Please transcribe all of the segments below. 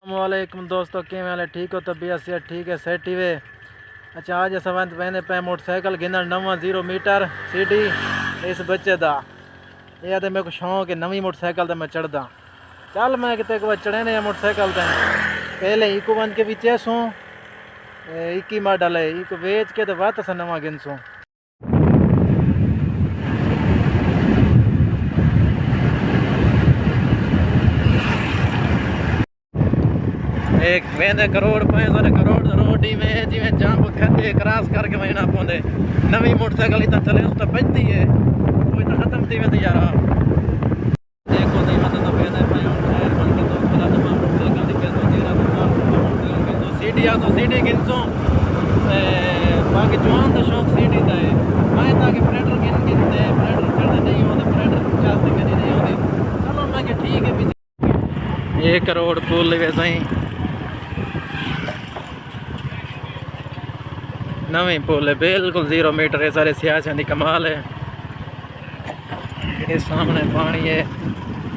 वालेकुम दोस्तों, क्या हाल है? ठीक हो? तबीयत से ठीक है? सेट ही वे। अच्छा, आज सवंत पहने पे मोटरसाइकिल गिनन 90 मीटर सीटी इस बच्चे दा ये तो मेरे को शौक है नवी मोटरसाइकिल तो मैं चढ़दा। चल मैं कितने को चढ़े ने मोटरसाइकिल तो पहले इको बंद के पीछे सूँ 21 मॉडल है इको बेच के तो वापस नवा गिनसूँ। एक वेंदे करोड़ 500 करोड़ रोड ही में जिमें जंप खड्डे क्रॉस करके वहीं ना पौंदे नवी मोटरसाइकिल इतना चले उस तो बचती है वो इतना खत्म थी वेंदी यार। देखो नहीं मतलब तो वेंदे पे टायर बन के तो खला तो मोटरसाइकिल के तो तेरा तो सीडी आ तो सीडी गिनसो बाकी जवान तो शौक सीडी दा है मैं ताकि प्रेडर गिनते प्रेडर चढ़ते नहीं होते प्रेडर 50 कभी नहीं होते। चलो मैं कि ठीक है 1 करोड़ पुल वैसा ही नवी पुल है बिल्कुल 0 मीटर है सारे सियासत की कमाल है। ये सामने पानी है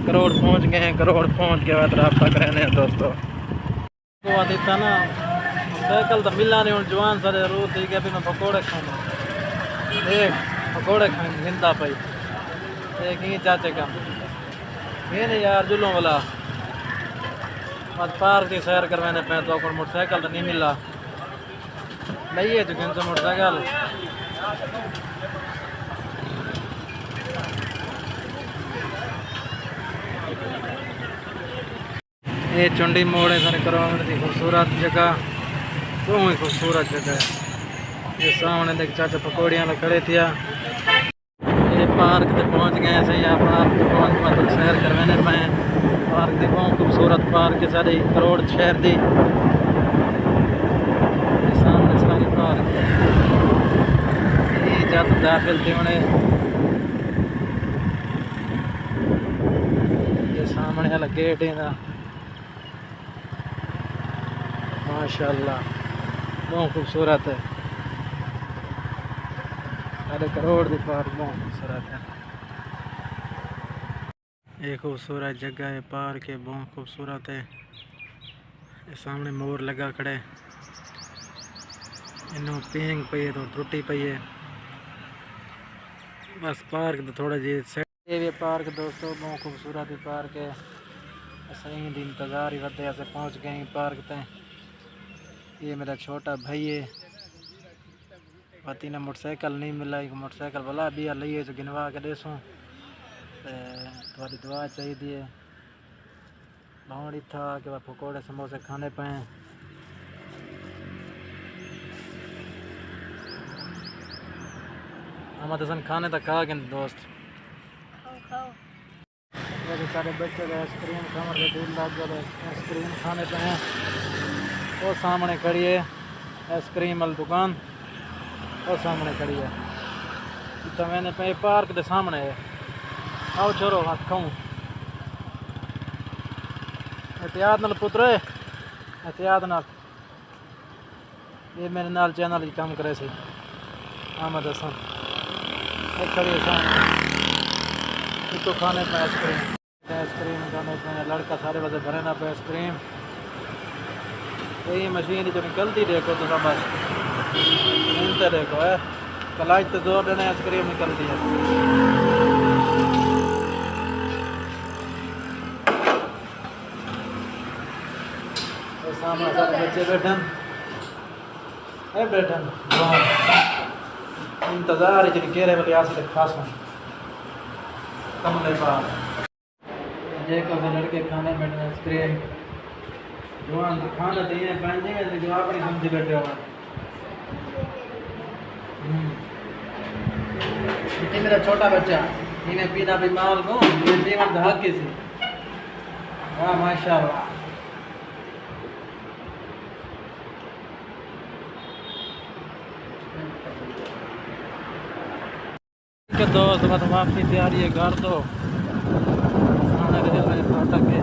करोड़ पहुंच गए हैं करोड़ पहुंच के बाद रब्ता करने हैं दोस्तों। वो देता ना साइकिल तो मिला नहीं जवान सारे रो थी गया मैं पकौड़े खाऊंगा देख पकौड़े खाएंगे जिंदा पाई एक ही चाचे का ये नहीं यार जुलों वाला आज पार्क की सैर करवाने पे तो मोटरसाइकिल तो नहीं मिला नहीं है जो से मोटरसाइकिल ये चुंडी मोड़ है सारे करवाने की खूबसूरत जगह बहुत ही खूबसूरत जगह है। ये सामने देख चाचा पकौड़ियाँ तो खड़े थे ये पार्क से पहुँच गए सही आप पार्क से पहुँच मतलब सैर करवाने पे पार्क की बहुत खूबसूरत पार्क है सारी करोड़ शहर की सामने सारी पार्क ये जब दाखिल थे उन्हें ये सामने वाला गेट है ना माशाल्लाह बहुत खूबसूरत है सारे करोड़ की पार्क बहुत खूबसूरत है। ये खूबसूरत जगह है पार्क है बहुत खूबसूरत है। ये सामने मोर लगा खड़े इन्हों पिंग पई है तो त्रुटि पई है बस पार्क तो थोड़ा जी ये पार्क दोस्तों बहुत खूबसूरत पार्क है। सही दिन इंतज़ार ही वधे से पहुँच गए पार्क तक। ये मेरा छोटा भाई है पति ने मोटरसाइकिल नहीं मिला एक मोटरसाइकिल वाला भी है जो गिनवा के देसूँ थोड़ी दुआ चाहिए भावड़ी था कि वह पकौड़े समोसे खाने पाए हम तो खाने तक खा गए दोस्त वैसे सारे बच्चे का आइसक्रीम खाने के दिल लग गए आइसक्रीम खाने पे हैं वो सामने खड़ी है आइसक्रीम वाली दुकान वो सामने खड़ी है तो मैंने पे पार्क के सामने है आओ छोरो हाथ खाऊं एहतियात नाल पुत्र एहतियात नाल ये मेरे नाल चैनल की काम करे सी आमद हसन खड़ी है तो खाने पे आइसक्रीम खाने पे लड़का सारे वजह भरे ना पे आइसक्रीम यही मशीन जो निकलती देखो तो बस घूमते देखो है कलाज तो जोर देने आइसक्रीम निकलती है। तो सामने सारे बच्चे बैठन है बैठन इंतजार है जिन घेरे वाले आसे खास हूँ कमरे पार देखो लड़के खाने में आइसक्रीम जवान खाना दिए पहनते जो अपनी समझ बैठे हुआ ये मेरा छोटा बच्चा इन्हें पीना भी माल को ये जीवन धाक की सी वाह माशाल्लाह। दोस्त बस वापसी तैयारी है घर तो सामने फाटक है